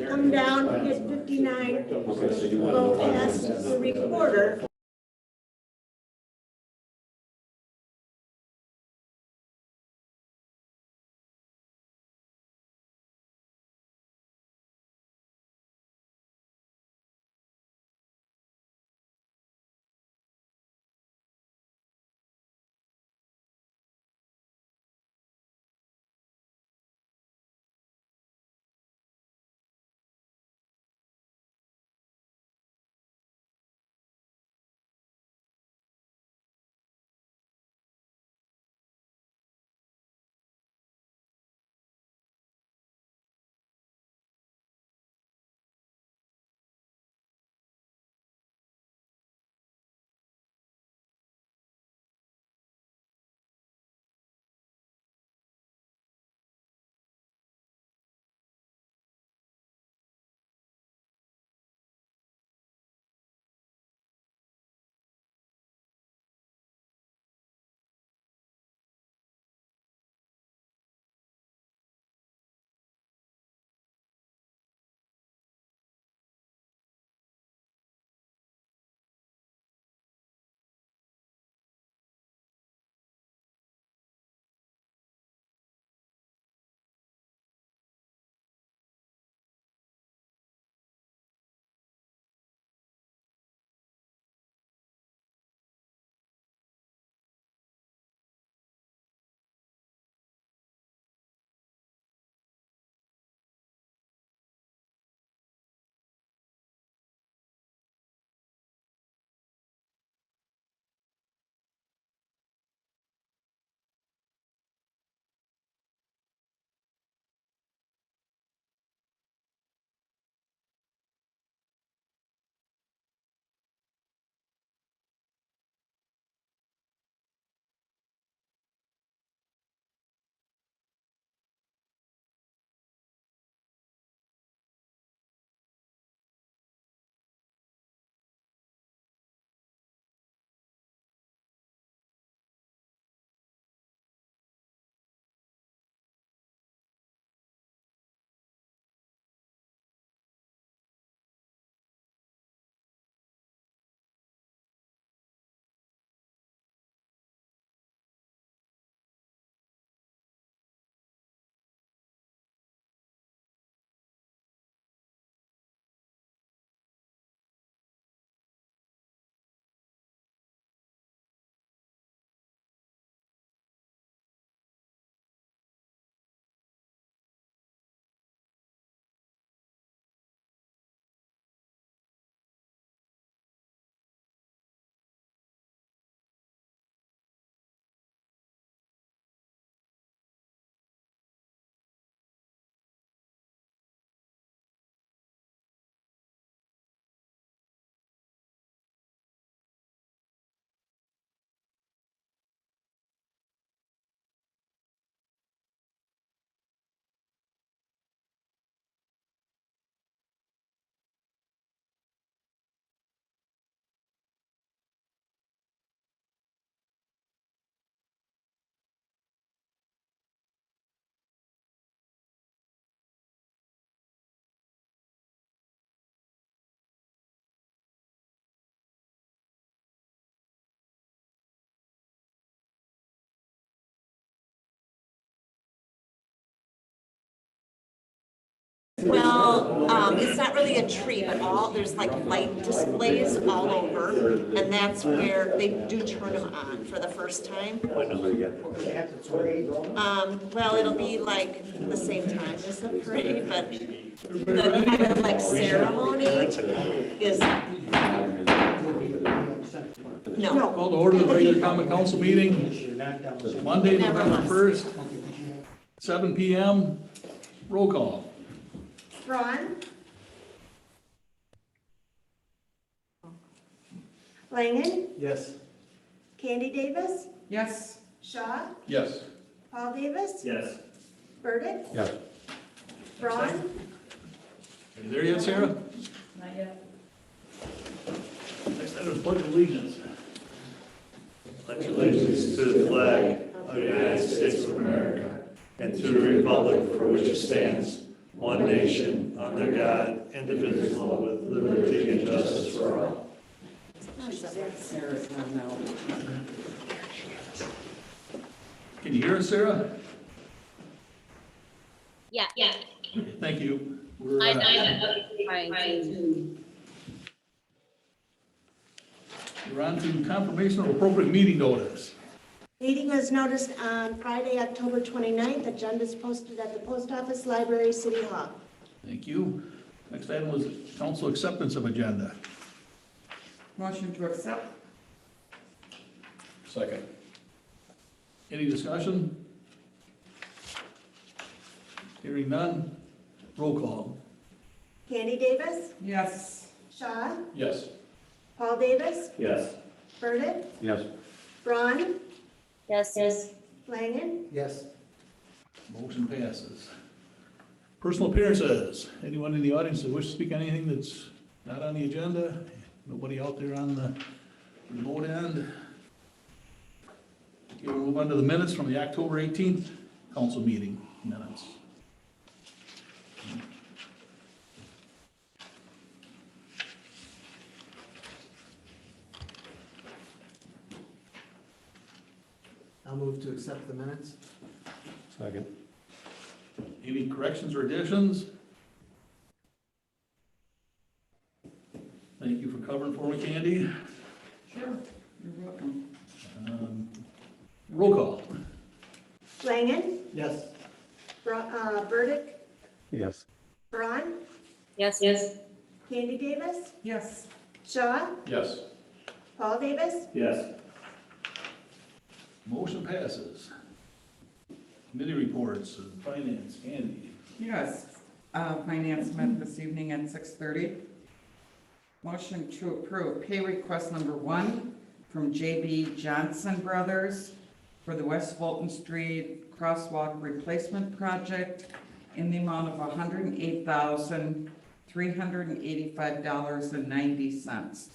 come down, hit 59, go past the recorder. It's not really a tree, but there's like light displays all over, and that's where they do turn them on for the first time. What number you Well, it'll be like the same time as the parade, but the kind of like ceremony is, no. Call to order the regular common council meeting, Monday, Never November was. 1st, 7 PM. Roll call. Braun? Langen? Yes. Candy Davis? Yes. Shaw? Yes. Paul Davis? Yes. Burdick? Yes. Braun? Are you there yet, Sarah? Not yet. Next item is pledge of allegiance. Pledge allegiance to the flag of the United States of America and to the republic for which it stands, one nation, under God, indivisible, with liberty and justice for all. Sarah's not now. Can you hear us, Sarah? Yeah. Thank you. We're, Fine. we're on to confirmation of appropriate meeting notice. Meeting was noticed on Friday, October 29th. Agenda is posted at the Post Office, Library, City Hall. Thank you. Next item was council acceptance of agenda. Motion to accept? Second. Any discussion? Hearing none. Roll call. Candy Davis, Yes. Shaw, Yes. Paul Davis, Yes. Burdick, Yes. Braun, Yes. Langen, Yes. Motion passes. Personal appearances. Anyone in the audience that wish to speak on anything that's not on the agenda? Nobody out there on the remote end? Okay, we'll move on to the minutes from the October 18th council meeting minutes. I'll move to accept the minutes. Second. Any corrections or additions? Thank you for covering for me, Candy. Sure. You're welcome. Roll call. Langen, Yes. Burdick, Yes. Braun, Yes. Candy Davis, Yes. Shaw, Yes. Paul Davis, Yes. Motion passes. Committee reports, finance, Candy. Yes. Finance met this evening at 6:30. Motion to approve pay request number 1 from JB Johnson Brothers for the West Fulton Street Crosswalk Replacement Project in the amount of $108,385.90.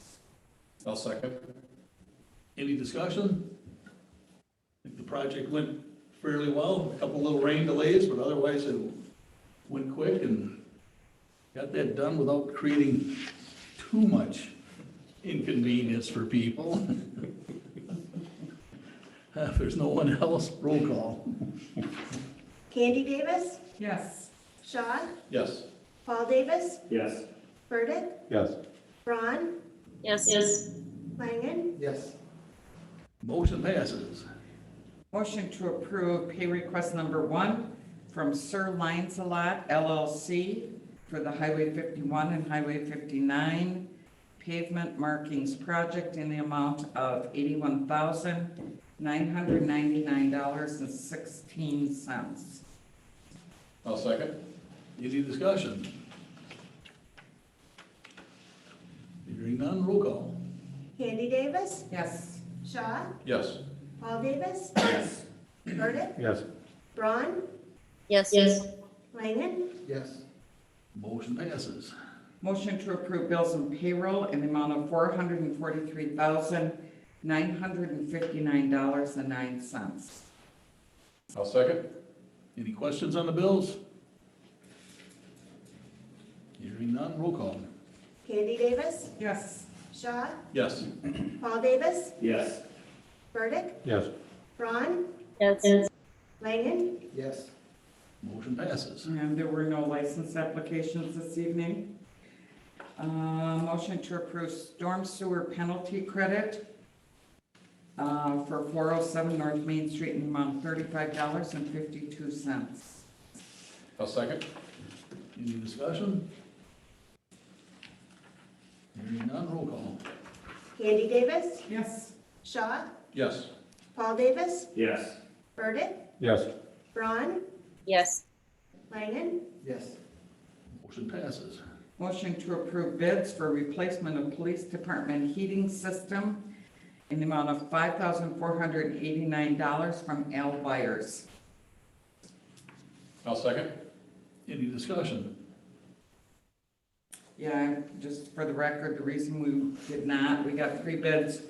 I'll second. Any discussion? I think the project went fairly well, a couple little rain delays, but otherwise it went quick and got that done without creating too much inconvenience for people. If there's no one else, roll call. Candy Davis, Yes. Shaw, Yes. Paul Davis, Yes. Burdick, Yes. Braun, Yes. Langen, Yes. Motion passes. Motion to approve pay request number 1 from Sir Lancelot LLC for the Highway 51 and Highway 59 pavement markings project in the amount of $81,999.16. I'll second. Any discussion? Hearing none, roll call. Candy Davis, Yes. Shaw, Yes. Paul Davis, Yes. Burdick, Yes. Braun, Yes. Langen, Yes. Motion passes. Motion to approve bills and payroll in the amount of $443,959.09. I'll second. Any questions on the bills? Hearing none, roll call. Candy Davis, Yes. Shaw, Yes. Paul Davis, Yes. Burdick, Yes. Braun, Yes. Langen, Yes. Motion passes. And there were no license applications this evening. Motion to approve storm sewer penalty credit for 407 North Main Street in the amount of $35.52. I'll second. Any discussion? Hearing none, roll call. Candy Davis, Yes. Shaw, Yes. Paul Davis, Yes. Burdick, Yes. Braun, Yes. Langen, Yes. Motion passes. Motion to approve bids for replacement of police department heating system in the amount of $5,489 from Al Wires. I'll second. Any discussion? Yeah, just for the record, the reason we got 3 bids.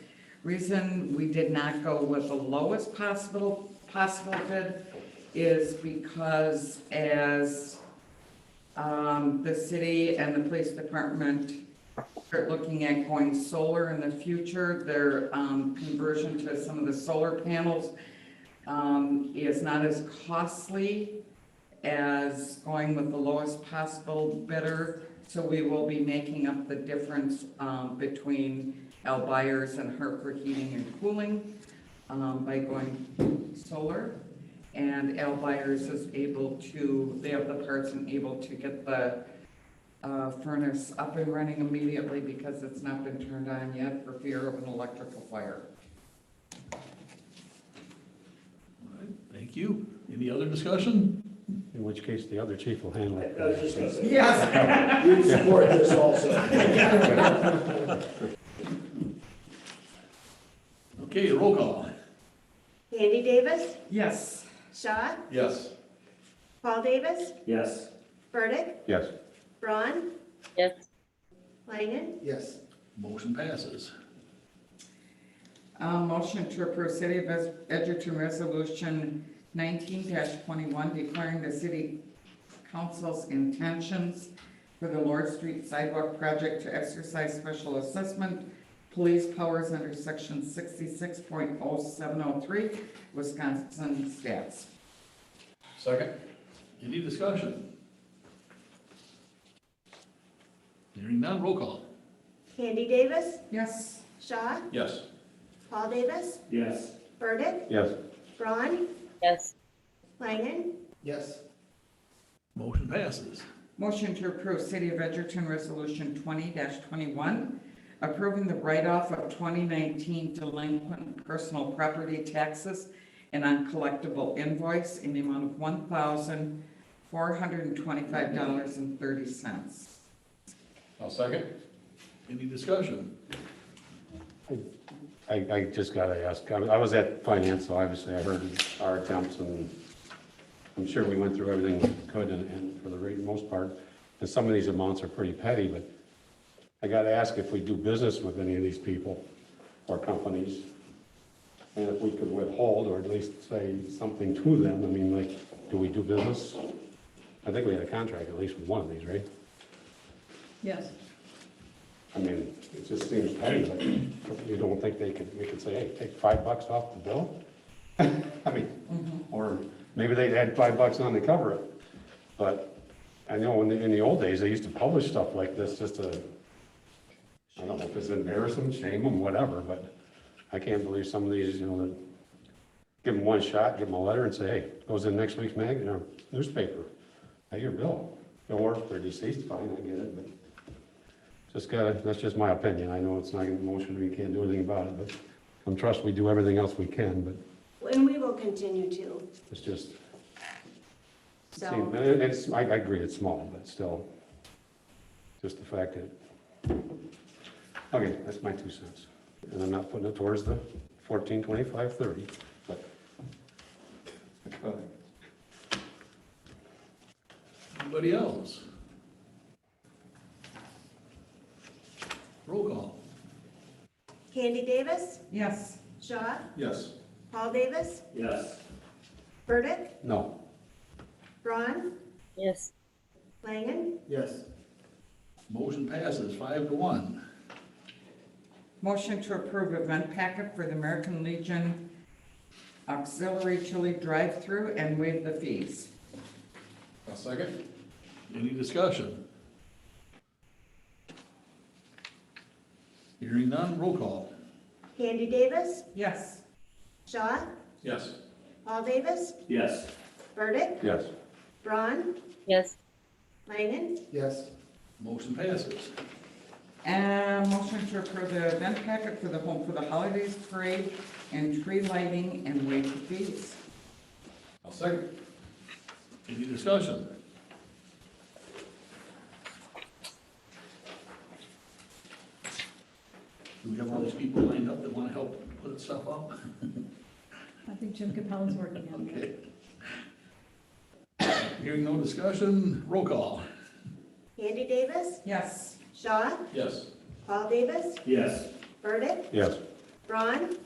Reason we did not go with the lowest possible bid is because as The city and the police department are looking at going solar in the future. Their conversion to some of the solar panels is not as costly as going with the lowest possible bidder. So we will be making up the difference between Al Byers and Harper Heating and Cooling by going solar. And Al Byers is able to, they have the parts and able to get the furnace up and running immediately because it's not been turned on yet for fear of an electrical fire. All right, thank you. Any other discussion? In which case, the other chief will handle it. I was just gonna say, Yes. we support this also. Okay, roll call. Andy Davis, Yes. Shaw, Yes. Paul Davis, Yes. Burdick, Yes. Braun, yes, Langen, Yes. Motion passes. Motion to approve City of Edgerton Resolution 19-21 declaring the city council's intentions for the Lord Street Sidewalk Project to exercise special assessment police powers under section 66.0703 Wisconsin Stats. Second. Any discussion? Hearing none, roll call. Andy Davis, Yes. Shaw, Yes. Paul Davis, Yes. Burdick, Yes. Braun, yes, Langen, Yes. Motion passes. Motion to approve City of Edgerton Resolution 20-21, approving the write-off of 2019 delinquent personal property taxes and uncollectible invoice in the amount of $1,425.30. I'll second. Any discussion? I just gotta ask, I was at finance, so obviously I heard our attempts, and I'm sure we went through everything we could, and for the most part, and some of these amounts are pretty petty, but I gotta ask if we do business with any of these people or companies, and if we could withhold, or at least say something to them. I mean, like, do we do business? I think we had a contract at least with one of these, right? Yes. I mean, it just seems petty, but you don't think we could say, hey, take $5 off the bill? I mean, or maybe they'd had $5 on to cover it. But I know in the old days, they used to publish stuff like this just to, I don't know if it's embarrass them, shame them, whatever, but I can't believe some of these, that give them one shot, give them a letter and say, hey, goes in next week's newspaper, pay your bill. Or if they're deceased, fine, I get it, but that's just my opinion. I know it's not an emotion, we can't do anything about it, but I'm trust we do everything else we can, but and we will continue to, it's just, so. I agree, it's small, but still, just the fact that, okay, that's my 2 cents. And I'm not putting it towards the 14, 25, 30, but. Anybody else? Roll call. Andy Davis, Yes. Shaw, Yes. Paul Davis, Yes. Burdick, No. Braun, yes, Langen, Yes. Motion passes 5-1. Motion to approve event packet for the American Legion Auxiliary Chili drive-through and waive the fees. I'll second. Any discussion? Hearing none, roll call. Andy Davis, Yes. Shaw, Yes. Paul Davis, Yes. Burdick, Yes. Braun, yes, Langen, Yes. Motion passes. And motion to approve the event packet for the Home for the Holidays Parade and tree lighting and waive the fees. I'll second. Any discussion? Do we have all these people lined up that want to help put stuff up? I think Jim Capel's working on it. Okay. Hearing no discussion, roll call. Andy Davis, Yes. Shaw, Yes. Paul Davis, Yes. Burdick, Yes. Braun,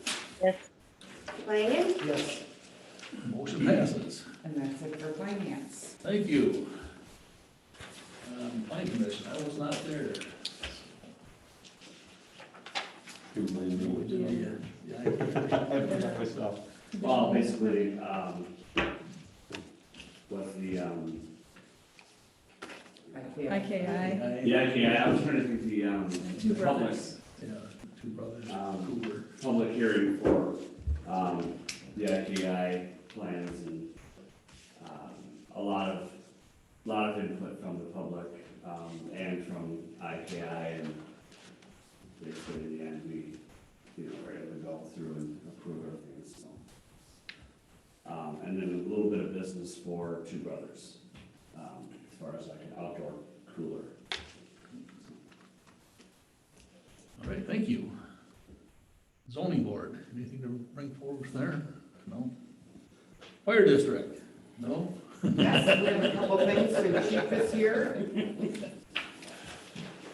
yes, Langen, Yes. Motion passes. And that's it for finance. Thank you. basically, was the, IKI. yeah, I was trying to think the, Two public, brothers. Yeah, two brothers, Um, Cooper. public hearing for, the IKI plans and, a lot of input from the public, and from IKI, and basically in the end, we, were able to go through and approve everything, so. And then a little bit of business for Two Brothers, as far as like an outdoor cooler. All right, thank you. Zoning board, anything to bring forward from there? No? Fire district? No? Yes, we have a couple things for the chief this year.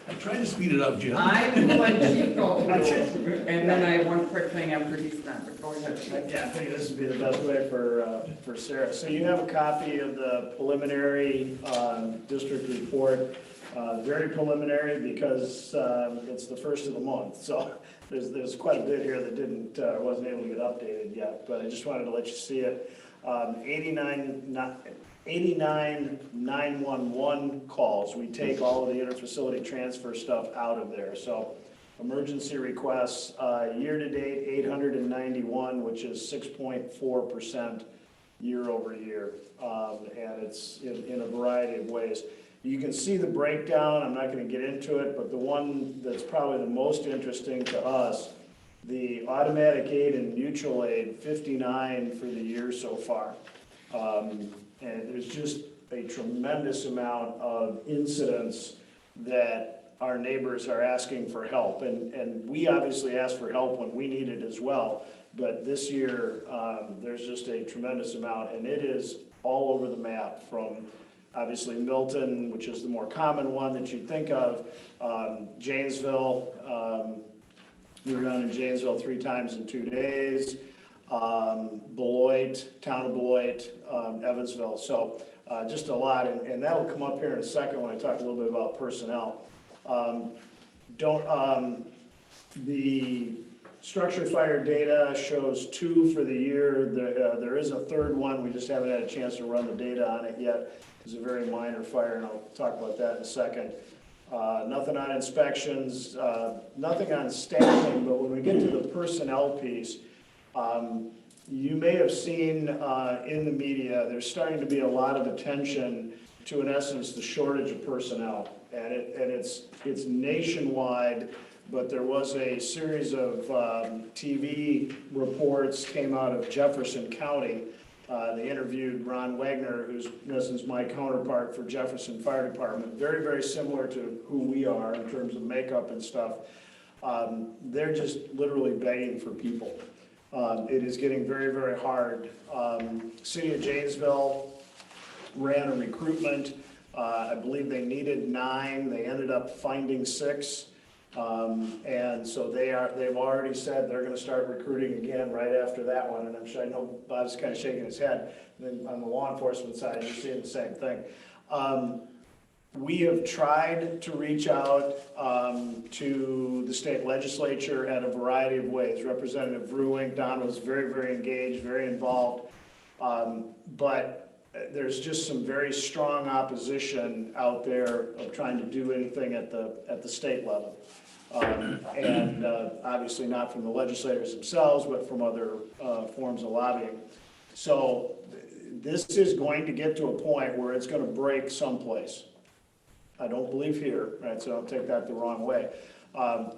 I'm trying to speed it up, Jim. I'm gonna let Chief go, and then I have one quick thing after he's done, but go ahead, Chief. Yeah, I think this would be the best way for Sarah. So you have a copy of the preliminary district report, very preliminary because it's the first of the month. So there's quite a bit here that wasn't able to get updated yet, but I just wanted to let you see it. 89 911 calls. We take all of the interfacility transfer stuff out of there. So emergency requests, year-to-date 891, which is 6.4% year over year. And it's in a variety of ways. You can see the breakdown. I'm not going to get into it, but the one that's probably the most interesting to us, the automatic aid and mutual aid, 59 for the year so far. And there's just a tremendous amount of incidents that our neighbors are asking for help. And we obviously ask for help when we need it as well. But this year, there's just a tremendous amount, and it is all over the map, from obviously Milton, which is the more common one that you'd think of, Janesville. We were down in Janesville 3 times in 2 days. Beloit, town of Beloit, Evansville. So just a lot, and that'll come up here in a second when I talk a little bit about personnel. The structure fire data shows 2 for the year. There is a third one. We just haven't had a chance to run the data on it yet. It's a very minor fire, and I'll talk about that in a second. Nothing on inspections, nothing on staffing, but when we get to the personnel piece, you may have seen in the media, there's starting to be a lot of attention to, in essence, the shortage of personnel. And it's nationwide, but there was a series of TV reports came out of Jefferson County. They interviewed Ron Wagner, who's in essence my counterpart for Jefferson Fire Department, very, very similar to who we are in terms of makeup and stuff. They're just literally begging for people. It is getting very, very hard. City of Janesville ran a recruitment. I believe they needed 9. They ended up finding 6. And so they've already said they're going to start recruiting again right after that one. And I'm sure, I know Bob's kind of shaking his head. Then on the law enforcement side, you're seeing the same thing. We have tried to reach out to the state legislature in a variety of ways. Representative Bruing, Don was very, very engaged, very involved. But there's just some very strong opposition out there of trying to do anything at the state level. And obviously not from the legislators themselves, but from other forms of lobbying. So this is going to get to a point where it's going to break someplace. I don't believe here, right? So don't take that the wrong way.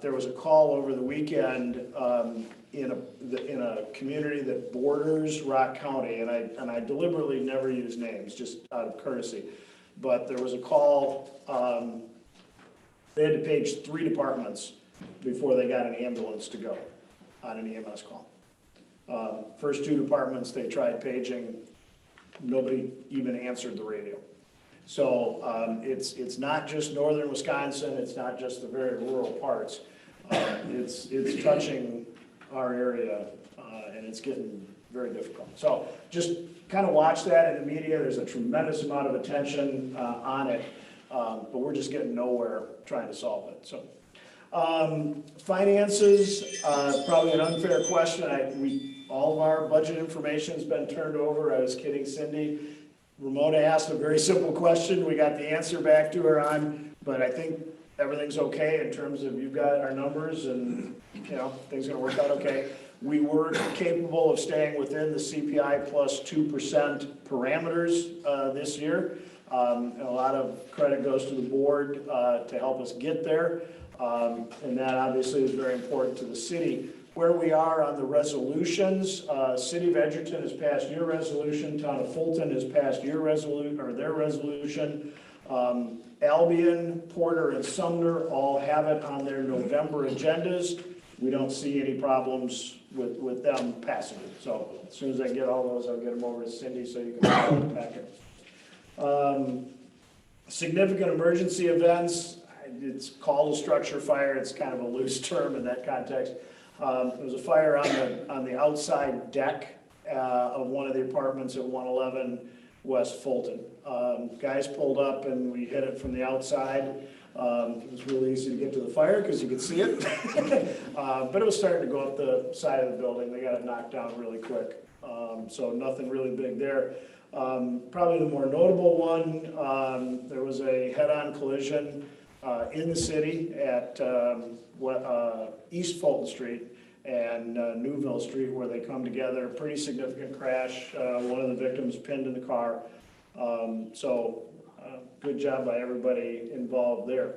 There was a call over the weekend in a community that borders Rock County, and I deliberately never use names, just out of courtesy. But there was a call. They had to page 3 departments before they got an ambulance to go on an EMS call. First 2 departments they tried paging, nobody even answered the radio. So it's not just northern Wisconsin, it's not just the very rural parts. It's touching our area, and it's getting very difficult. So just kind of watch that in the media. There's a tremendous amount of attention on it, but we're just getting nowhere trying to solve it. So finances, probably an unfair question. All of our budget information's been turned over. I was kidding Cindy. Ramona asked a very simple question. We got the answer back to her on, but I think everything's okay in terms of you've got our numbers and, you know, things are gonna work out okay. We were capable of staying within the CPI plus 2% parameters this year. And a lot of credit goes to the board to help us get there. And that obviously is very important to the city. Where we are on the resolutions, City of Edgerton has passed your resolution, Town of Fulton has passed your resolution, or their resolution. Albion, Porter, and Sumner all have it on their November agendas. We don't see any problems with them passing it. So as soon as I get all those, I'll get them over to Cindy so you can follow the packet. Significant emergency events, it's called a structure fire, it's kind of a loose term in that context. There was a fire on the outside deck of one of the apartments at 111 West Fulton. Guys pulled up and we hit it from the outside. It was really easy to get to the fire because you could see it. But it was starting to go up the side of the building. They got it knocked down really quick. So nothing really big there. Probably the more notable one, there was a head-on collision in the city at East Fulton Street and Newville Street where they come together. Pretty significant crash. One of the victims pinned in the car. Good job by everybody involved there.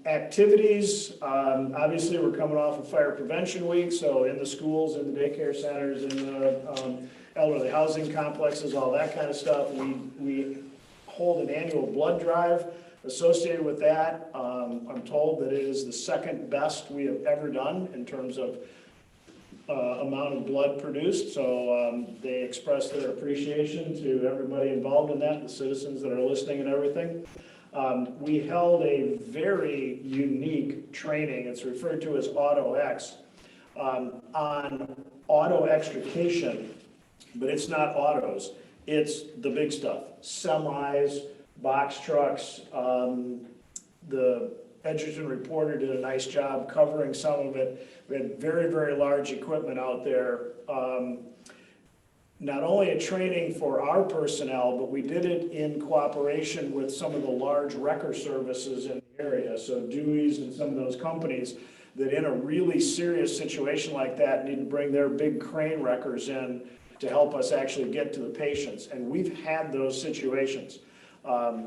Activities, obviously we're coming off of Fire Prevention Week, so in the schools, in the daycare centers, in the elderly housing complexes, all that kind of stuff. We hold an annual blood drive associated with that. I'm told that it is the second best we have ever done in terms of amount of blood produced, so they express their appreciation to everybody involved in that, the citizens that are listening and everything. We held a very unique training, it's referred to as AutoX, on auto extrication, but it's not autos, it's the big stuff, semis, box trucks. The Edgerton Reporter did a nice job covering some of it. We had very, very large equipment out there. Not only a training for our personnel, but we did it in cooperation with some of the large wrecker services in the area. So Dewey's and some of those companies that in a really serious situation like that need to bring their big crane wreckers in to help us actually get to the patients. And we've had those situations.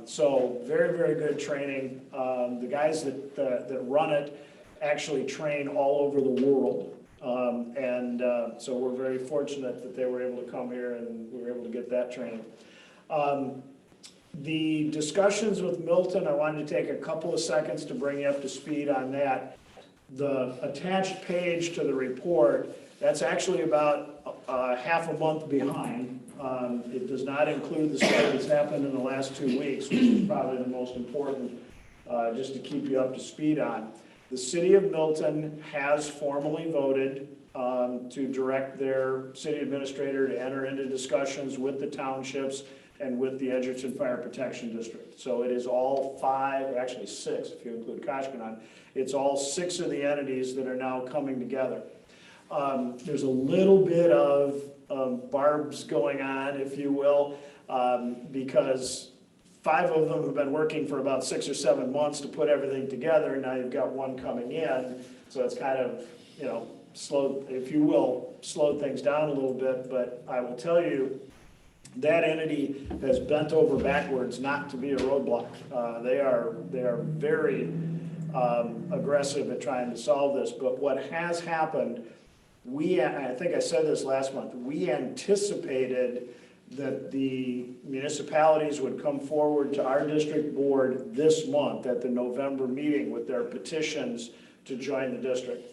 So very, very good training. The guys that run it actually train all over the world. So we're very fortunate that they were able to come here and we were able to get that training. The discussions with Milton, I wanted to take a couple of seconds to bring you up to speed on that. The attached page to the report, that's actually about half a month behind. It does not include the stuff that's happened in the last 2 weeks, which is probably the most important, just to keep you up to speed on. The City of Milton has formally voted to direct their city administrator to enter into discussions with the townships and with the Edgerton Fire Protection District. So it is all 5, actually 6 if you include Koshkonong, it's all 6 of the entities that are now coming together. There's a little bit of barbs going on, if you will, because 5 of them have been working for about 6 or 7 months to put everything together, and now you've got one coming in, so it's kind of, slowed, if you will, slowed things down a little bit, but I will tell you, that entity has bent over backwards not to be a roadblock. They are very aggressive at trying to solve this, but what has happened, I think I said this last month, we anticipated that the municipalities would come forward to our district board this month at the November meeting with their petitions to join the district.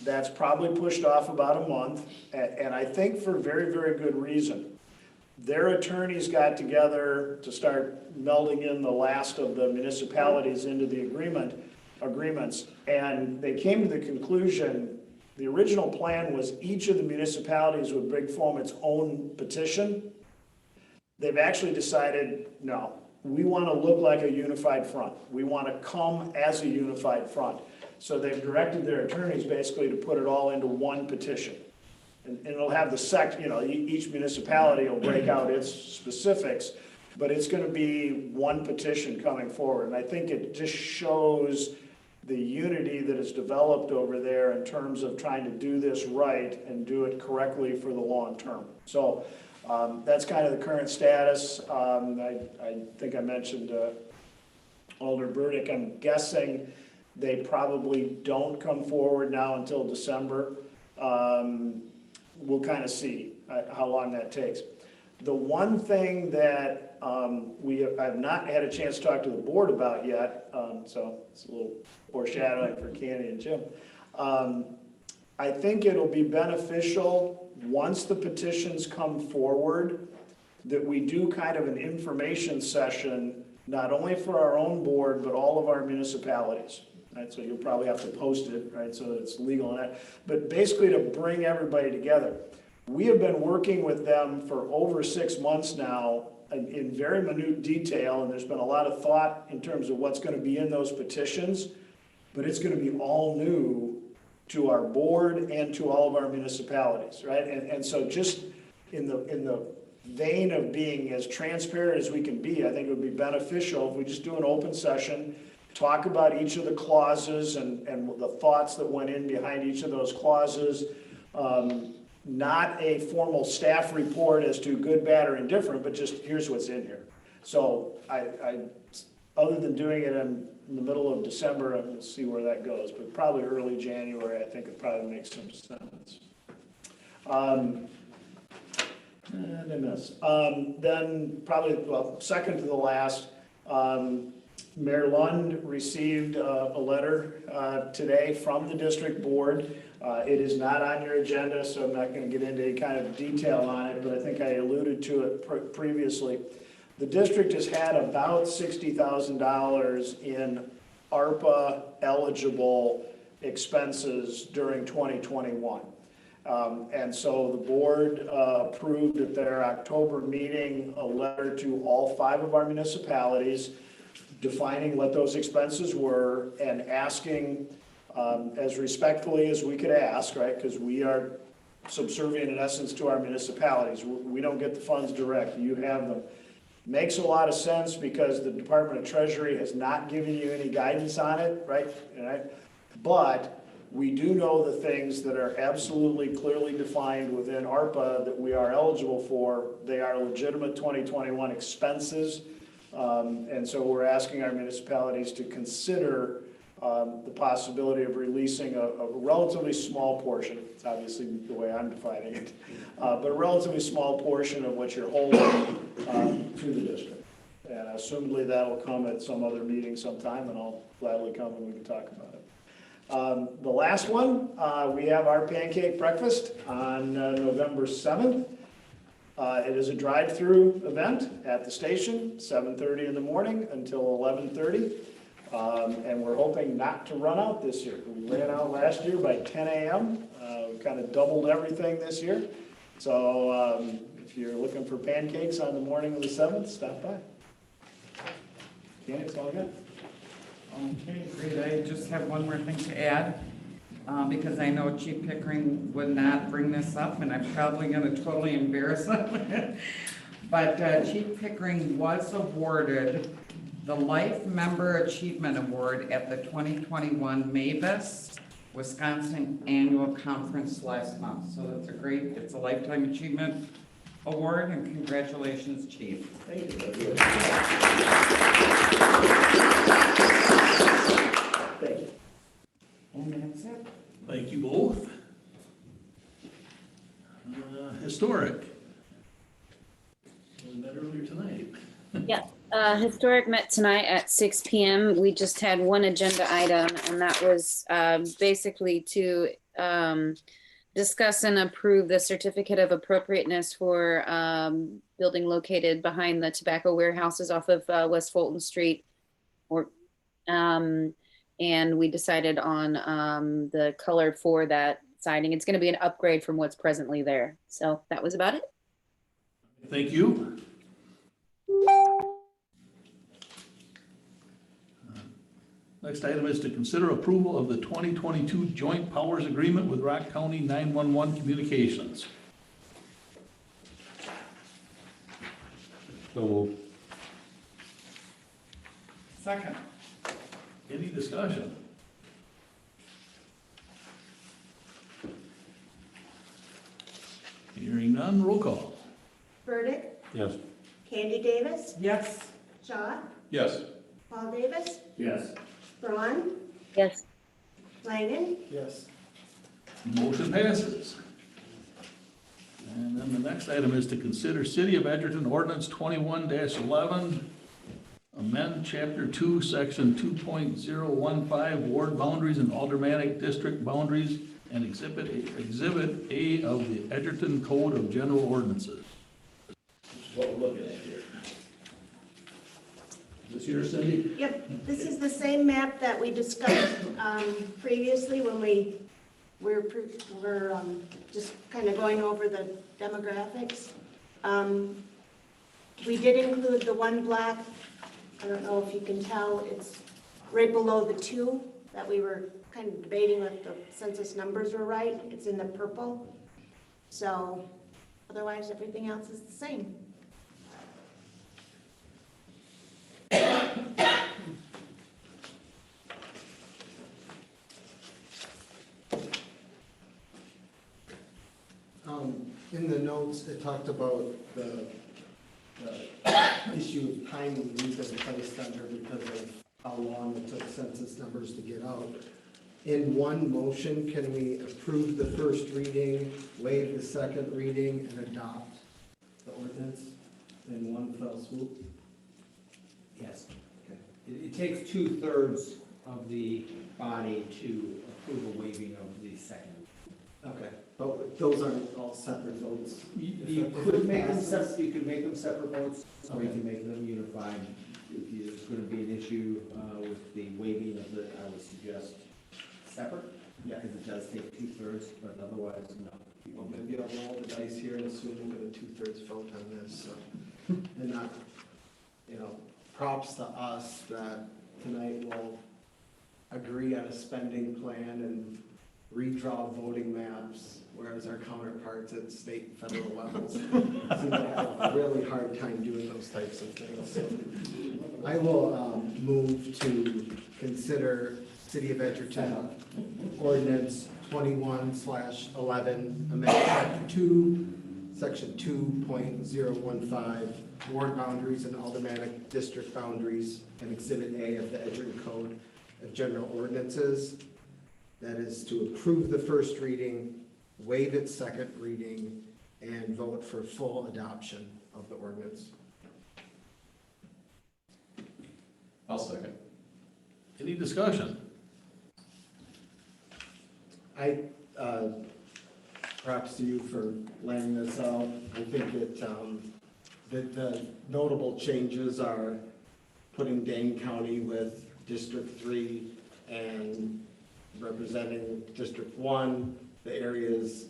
That's probably pushed off about a month, and I think for very, very good reason. Their attorneys got together to start melding in the last of the municipalities into the agreements, and they came to the conclusion, the original plan was each of the municipalities would bring form its own petition. They've actually decided, no, we want to look like a unified front. We want to come as a unified front. So they've directed their attorneys basically to put it all into one petition. and it'll have each municipality will break out its specifics, but it's gonna be one petition coming forward. And I think it just shows the unity that is developed over there in terms of trying to do this right and do it correctly for the long term. So that's kind of the current status. I think I mentioned Alder Burdick. I'm guessing they probably don't come forward now until December. We'll kind of see how long that takes. The one thing that I've not had a chance to talk to the board about yet, so it's a little foreshadowing for Candy and Jim. I think it'll be beneficial once the petitions come forward that we do kind of an information session, not only for our own board, but all of our municipalities. Right, so you'll probably have to post it, right, so that it's legal and that, but basically to bring everybody together. We have been working with them for over 6 months now in very minute detail, and there's been a lot of thought in terms of what's gonna be in those petitions, but it's gonna be all new to our board and to all of our municipalities, right? And so just in the vein of being as transparent as we can be, I think it would be beneficial if we just do an open session, talk about each of the clauses and the thoughts that went in behind each of those clauses. Not a formal staff report as to good, bad, or indifferent, but just here's what's in here. So I other than doing it in the middle of December, and we'll see where that goes, but probably early January, I think it probably makes some sense. And I missed. Then probably, well, second to the last, Mayor Lund received a letter today from the district board. It is not on your agenda, so I'm not going to get into any kind of detail on it, but I think I alluded to it previously. The district has had about $60,000 in ARPA eligible expenses during 2021. And so the board approved at their October meeting a letter to all 5 of our municipalities defining what those expenses were and asking as respectfully as we could ask, right? Because we are subservient in essence to our municipalities. We don't get the funds direct, you have them. Makes a lot of sense because the Department of Treasury has not given you any guidance on it, right? But we do know the things that are absolutely clearly defined within ARPA that we are eligible for. They are legitimate 2021 expenses. And so we're asking our municipalities to consider the possibility of releasing a relatively small portion. It's obviously the way I'm defining it, but a relatively small portion of what you're holding to the district. And assumedly that'll come at some other meeting sometime, and I'll gladly come and we can talk about it. The last one, we have our pancake breakfast on November 7th. It is a drive-through event at the station, 7:30 in the morning until 11:30. And we're hoping not to run out this year. We ran out last year by 10 a.m. We kind of doubled everything this year. So if you're looking for pancakes on the morning of the 7th, stop by. Okay, it's all good. Okay, great. I just have one more thing to add, because I know Chief Pickering would not bring this up, and I'm probably going to totally embarrass him. But Chief Pickering was awarded the Life Member Achievement Award at the 2021 Mavis Wisconsin Annual Conference last month. So that's it's a Lifetime Achievement Award, and congratulations, Chief. Thank you. Thank you. And that's it. Thank you both. Historic. We met earlier tonight. Yeah, Historic met tonight at 6 p.m. We just had one agenda item, and that was basically to discuss and approve the certificate of appropriateness for building located behind the tobacco warehouses off of West Fulton Street. And we decided on the color for that siding. It's going to be an upgrade from what's presently there. So that was about it. Thank you. Next item is to consider approval of the 2022 Joint Powers Agreement with Rock County 911 Communications. So moved. Second. Any discussion? Hearing none, roll call. Burdick, Yes. Candy Davis, Yes. Shaw, Yes. Paul Davis, Yes. Braun, Yes. Flanagan, Yes. Motion passes. And then the next item is to consider City of Edgerton Ordinance 21-11, amend Chapter 2, Section 2.015, Ward Boundaries and Aldermanic District Boundaries, and Exhibit A of the Edgerton Code of General Ordinances. This is what we're looking at here. Is this yours, Cindy? Yep, this is the same map that we discussed previously when we're just kind of going over the demographics. We did include the one block, I don't know if you can tell, it's right below the 2 that we were kind of debating if the census numbers were right. It's in the purple. So otherwise, everything else is the same. In the notes, it talked about the issue of timing we've been placed under because of how long it took census numbers to get out. In one motion, can we approve the first reading, waive the second reading, and adopt the ordinance in one fell swoop? Yes. It takes 2/3 of the body to approve a waiving of the second. Okay, but those aren't all separate votes? You could make them separate, you could make them separate votes, or you can make them unified. If there's gonna be an issue with the waiving of the, I would suggest separate, because it does take 2/3, but otherwise, no. Well, maybe I'll roll the dice here and assume we'll get a 2/3 vote on this, so. And not, props to us that tonight we'll agree on a spending plan and redraw voting maps, whereas our counterparts at state and federal levels seem to have a really hard time doing those types of things. So I will move to consider City of Edgerton Ordinance 21/11, amend Chapter 2, Section 2.015, Ward Boundaries and Aldermanic District Boundaries, and Exhibit A of the Edgerton Code of General Ordinances. That is to approve the first reading, waive its second reading, and vote for full adoption of the ordinance. I'll second. Any discussion? Props to you for laying this out. I think that the notable changes are putting Dane County with District 3 and representing District 1. The areas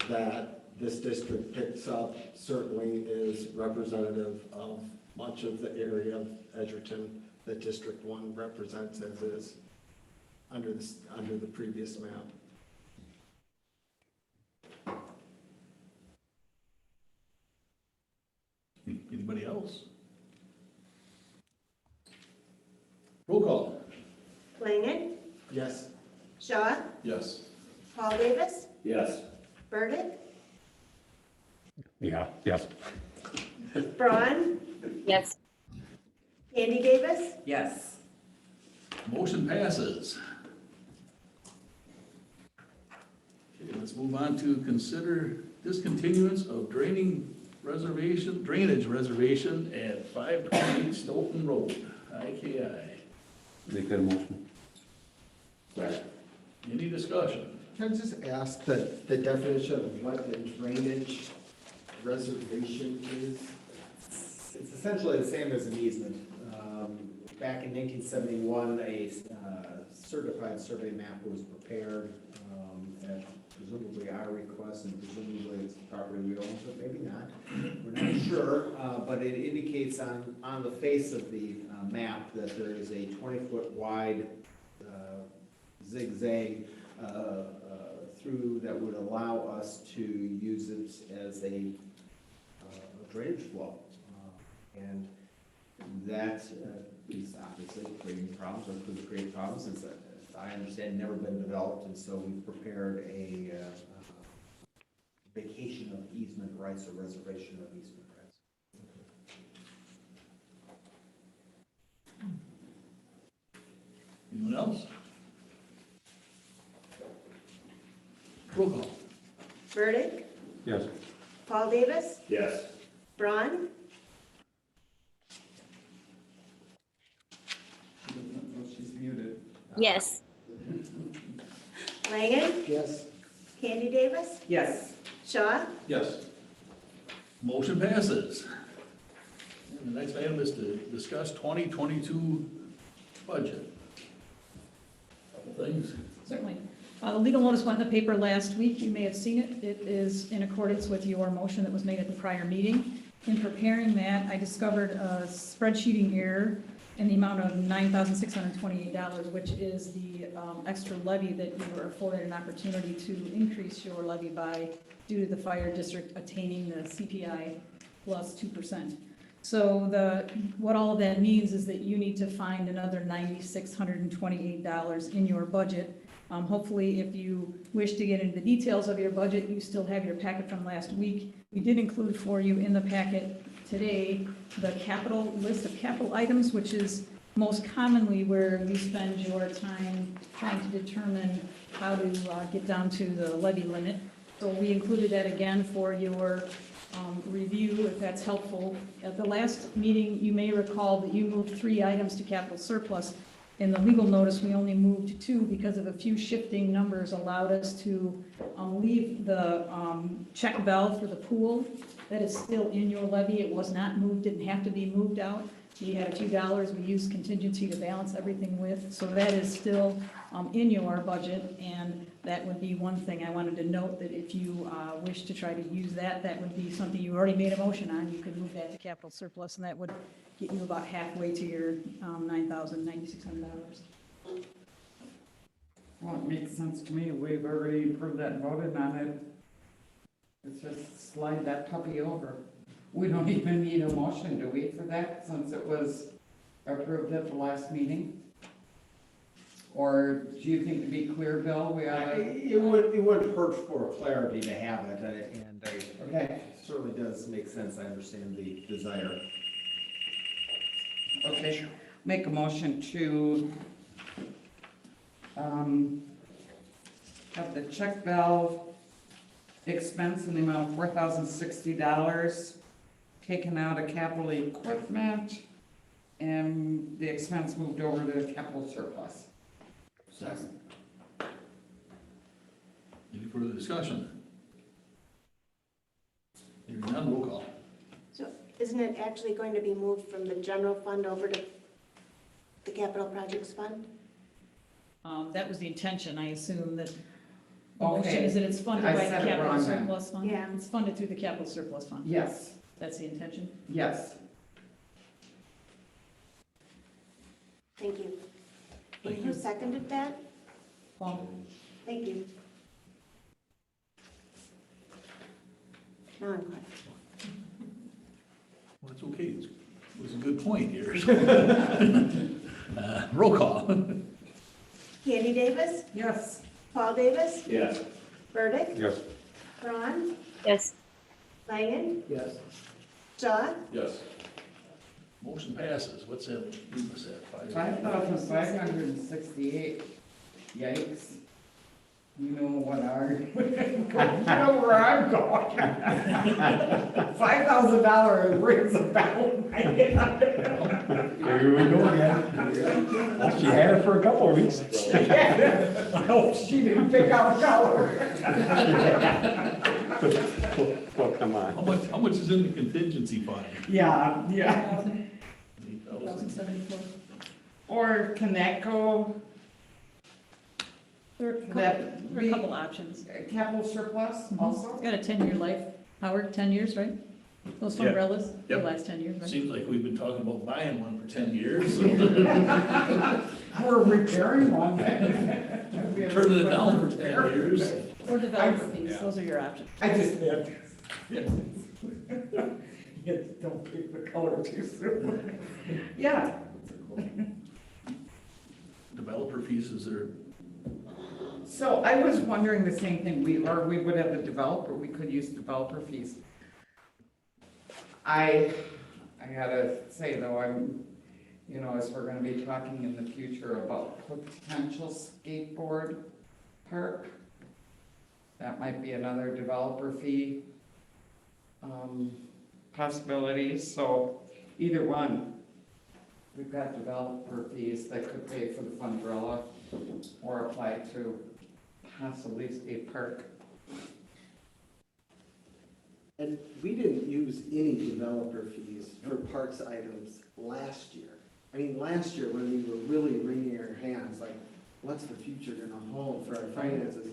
that this district picks up certainly is representative of much of the area of Edgerton that District 1 represents as is under the previous map. Anybody else? Roll call. Flanagan, Yes. Shaw, Yes. Paul Davis, Yes. Burdick, Yeah, yes. Braun, Yes. Candy Davis, Yes. Motion passes. Okay, let's move on to consider discontinuance of drainage reservation at 528 Stoughton Road, IKI. Make that a motion. Any discussion? Can I just ask the definition of what a drainage reservation is? It's essentially the same as an easement. Back in 1971, a certified survey map was prepared at presumably our request, and presumably it's property we own, but maybe not. We're not sure, but it indicates on the face of the map that there is a 20-foot wide zigzag through that would allow us to use it as a drainage flow. And that is obviously creating problems, or could create problems, as I understand, never been developed, and so we've prepared a vacation of easement rights or reservation of easement rights. Anyone else? Roll call. Burdick, Yes. Paul Davis, Yes. Braun, She's muted. Yes. Langen, Yes. Candy Davis, Yes. Shaw, Yes. Motion passes. And the next item is to discuss 2022 budget. Couple things. Certainly. The legal notice went in the paper last week. You may have seen it. It is in accordance with your motion that was made at the prior meeting. In preparing that, I discovered a spreadsheeting error in the amount of $9,628, which is the extra levy that you were afforded an opportunity to increase your levy by due to the fire district attaining the CPI plus 2%. So what all of that means is that you need to find another $9,628 in your budget. Hopefully, if you wish to get into the details of your budget, you still have your packet from last week. We did include for you in the packet today the capital list of capital items, which is most commonly where you spend your time trying to determine how to get down to the levy limit. So we included that again for your review, if that's helpful. At the last meeting, you may recall that you moved 3 items to capital surplus. In the legal notice, we only moved 2 because of a few shifting numbers allowed us to leave the check valve for the pool. That is still in your levy. It was not moved, didn't have to be moved out. We had a few dollars we used contingency to balance everything with. So that is still in your budget, and that would be one thing I wanted to note, that if you wish to try to use that, that would be something you already made a motion on. You could move that to capital surplus, and that would get you about halfway to your $9,600. Well, it makes sense to me. We've already approved that and voted on it. Let's just slide that puppy over. We don't even need a motion, do we, for that, since it was approved at the last meeting? Or do you think, to be clear, Bill, we ought to? It wouldn't hurt for clarity to have it, and it certainly does make sense. I understand the desire. Okay, make a motion to have the check valve expense in the amount of $4,060 taken out of capital equipment, and the expense moved over to capital surplus. Second. Any further discussion? Hearing none, roll call. So isn't it actually going to be moved from the general fund over to the capital projects fund? That was the intention, I assume, that the Okay. motion is that it's funded I by the said it capital wrong then. surplus fund? Yeah. It's funded through the capital surplus fund? Yes, That's the intention? yes. Thank you. Thank Who you. seconded that? Well, Thank you. Now I'm caught. Well, it's okay. It was a good point here. Roll call. Candy Davis, Yes. Paul Davis, Yes. Burdick, Yes. Braun, Yes. Langen, Yes. Shaw, Yes. Motion passes. What's that leave us at? 5,568. Yikes. You know what our, you know where I'm going. $5,000 rings a bell. Here we go again. She had it for a couple of weeks. No, she didn't pick out a color. Well, come on. How much is in the contingency fund? Yeah. 8,000. 1,074. Or Connecco. There are a That there are a couple options. capital surplus also? It's got a 10-year life. Howard, 10 years, right? Those Yeah. umbrellas, they Yep. last 10 years, right? Seems like we've been talking about buying one for 10 years. We're repairing one. Turning it down for 10 years. Or developer fees, those are your options. I just have to. Yeah. Don't pick the color too soon. Yeah. Developer fees, is there, So I was wondering the same thing, we would have the developer, we could use developer fees. I gotta say though, as we're gonna be talking in the future about potential skateboard park, that might be another developer fee, possibility, so either one. We've got developer fees that could pay for the Fundrailla or apply to possibly skate park. And we didn't use any developer fees for parks items last year. I mean, last year when we were really wringing our hands, like, what's the future gonna hold for our finances?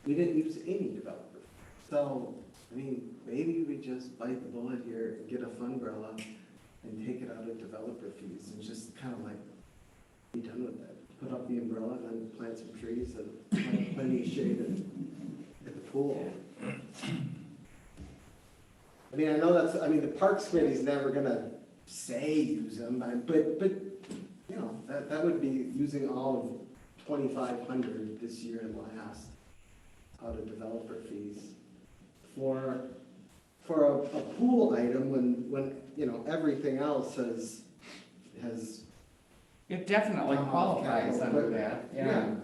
We didn't use any developer. So, I mean, maybe we just bite the bullet here and get a Fundrailla and take it out of developer fees and just kind of like be done with it. Put up the umbrella and then plant some trees and have plenty of shade at the pool. I mean, I know the Parks Committee's never gonna say use them, but, you know, that would be using all of 2,500 this year and last out of developer fees. For a pool item, when, you know, everything else has. It definitely qualifies under that, yeah.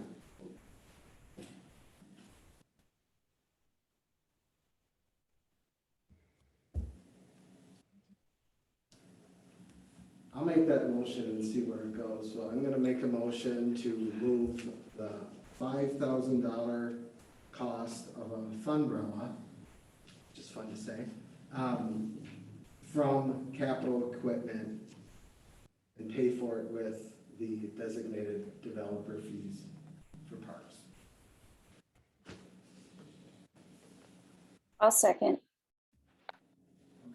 I'll make that motion and see where it goes. So I'm gonna make a motion to move the $5,000 cost of a Fundrailla, which is fun to say, from capital equipment and pay for it with the designated developer fees for parks. I'll second.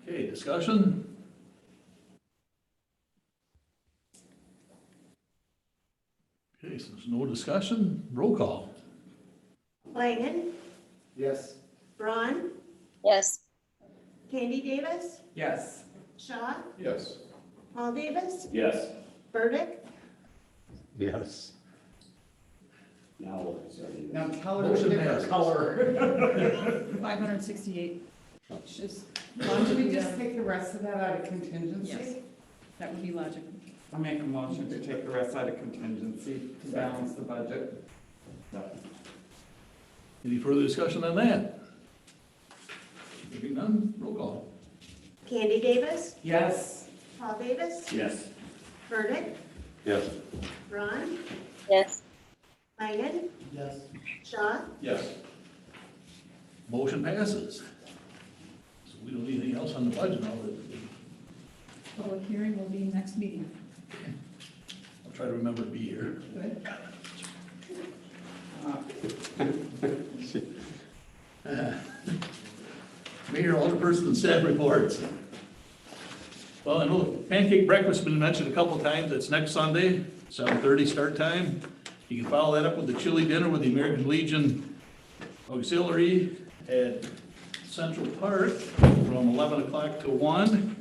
okay, discussion? Okay, so there's no discussion, roll call. Langen, Yes? Braun, Yes. Candy Davis, Yes. Shaw, Yes. Paul Davis, Yes. Burdick, Yes. Now, Now tell her Motion to pick passes. a color. 568. Just Should we just take the rest of that out of contingency? Yes, that would be logical. I'll make a motion to take the rest out of contingency to balance the budget. Any further discussion on that? Hearing none, roll call. Candy Davis, Yes. Paul Davis, Yes. Burdick, Yes. Braun, Yes. Langen, Yes. Shaw, Yes. Motion passes. So we don't need anything else on the budget now. Public hearing will be next meeting. I'll try to remember to be here. Good. Mayor, Alderperson, and staff reports. Well, I know pancake breakfast has been mentioned a couple times. It's next Sunday, 7:30 start time. You can follow that up with the chili dinner with the American Legion Auxiliary at Central Park from 11 o'clock to 1.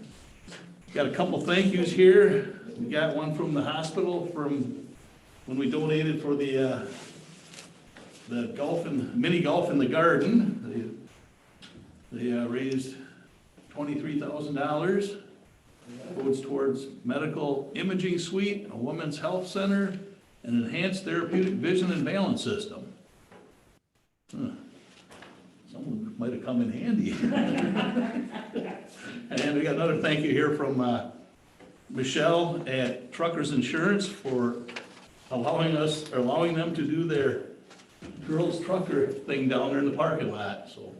Got a couple thank yous here. We got one from the hospital from when we donated for the mini golf in the garden. They raised $23,000. Goes towards medical imaging suite, a women's health center, and enhanced therapeutic vision and balance system. Someone might have come in handy. And we got another thank you here from Michelle at Truckers Insurance for allowing them to do their girls trucker thing down there in the parking lot, so.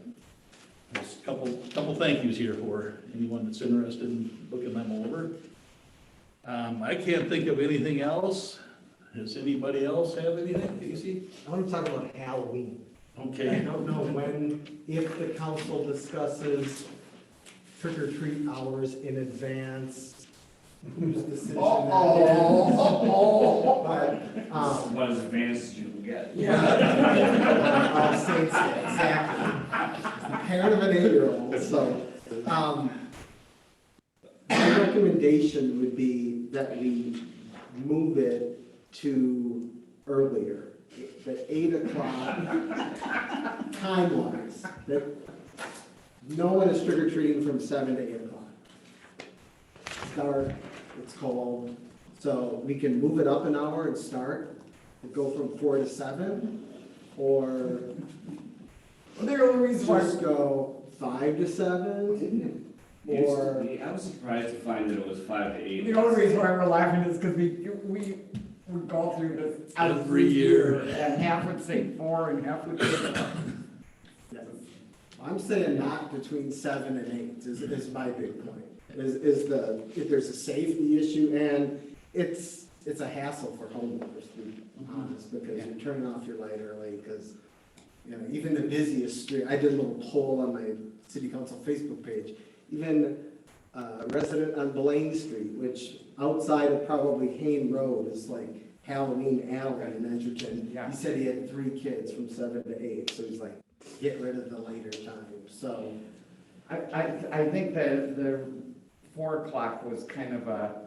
There's a couple thank yous here for anyone that's interested in looking them over. I can't think of anything else. Does anybody else have anything, Casey? I want to talk about Halloween. I Okay. don't know when, if the council discusses trick or treat hours in advance, whose decision that is. But, What advantage you can get. I'll say exactly. I'm the parent of an 8-year-old, so, my recommendation would be that we move it to earlier, the 8 o'clock time-wise, that no one is trick or treating from 7 to 8 o'clock. It's dark, it's cold, so we can move it up an hour and start, and go from 4 to 7, or just go 5 to 7, or. I was surprised to find that it was 5 to 8. The only reason why we're laughing is because we go through this Every year. and half would say 4 and half would say. I'm saying not between 7 and 8 is my big point, if there's a safety issue, and it's a hassle for homeowners, to be honest, because you're turning off your light early, because, you know, even the busiest street, I did a little poll on my city council Facebook page, even a resident on Blaine Street, which outside of probably Hayne Road is like Halloween Alley in Edgerton. Yeah. He said he had 3 kids from 7 to 8, so he's like, get rid of the later time, so. I think the 4 o'clock was kind of a.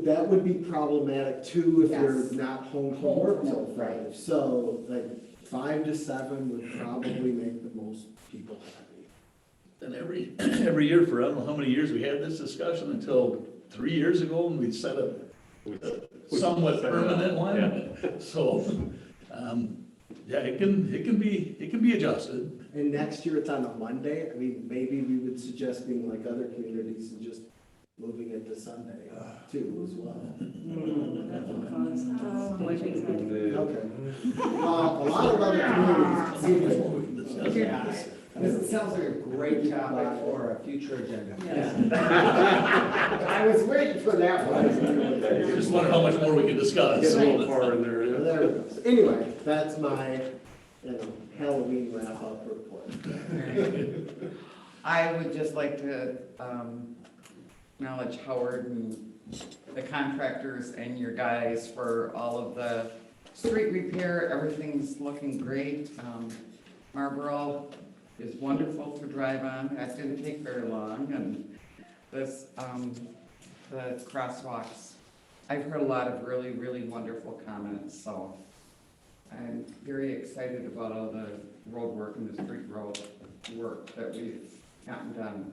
That would be problematic too if you're Yes. not home from work till Right. 5. So like 5 to 7 would probably make the most people happy. And every year for, I don't know how many years, we had this discussion until 3 years ago, and we set a somewhat permanent one. So, yeah, it can be adjusted. And next year it's on a Monday. I mean, maybe we would suggest being like other communities and just moving it to Sunday too as well. Okay. A lot of other communities. This sounds like a great topic for a future agenda. I was waiting for that one. Just wonder how much more we can discuss. Get a little far in there, yeah. There we go. Anyway, that's my, Halloween wrap-up report. I would just like to acknowledge Howard and the contractors and your guys for all of the street repair. Everything's looking great. Marlboro is wonderful to drive on. That didn't take very long. And this, the crosswalks, I've heard a lot of really, really wonderful comments, so I'm very excited about all the road work and the street road work that we've gotten done.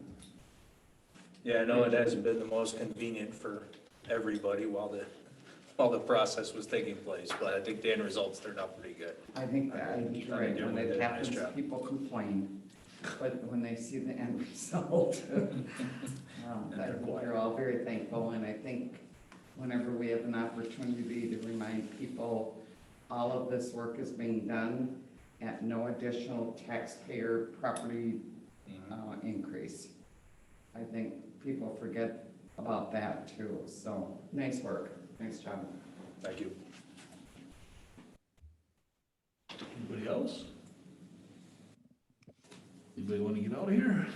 Yeah, I know it hasn't been the most convenient for everybody while the process was taking place, but I think the end results turned out pretty good. I think that, I think you're right, when They did it a nice happens, job. people complain, but when they see the end result, we're all very thankful, and I think whenever we have an opportunity to remind people, all of this work is being done at no additional taxpayer property increase. I think people forget about that too, so nice work, nice job. Thank you. Anybody else? Anybody want to get out of here?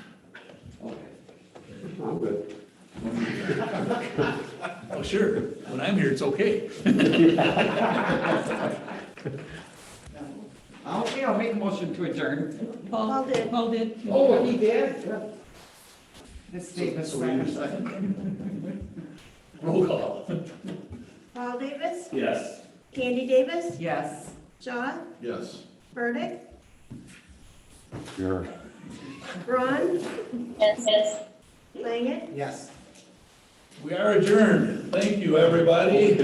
I'm good. Oh, sure. When I'm here, it's okay. I'll make a motion to adjourn. Paul did. Paul did. Oh, he did? This Davis, second. Roll call. Paul Davis, Yes. Candy Davis, Yes. Uh, John, Yes. Burdick, Sure. Braun, Yes. Langen. Yes. We are adjourned. Thank you, everybody.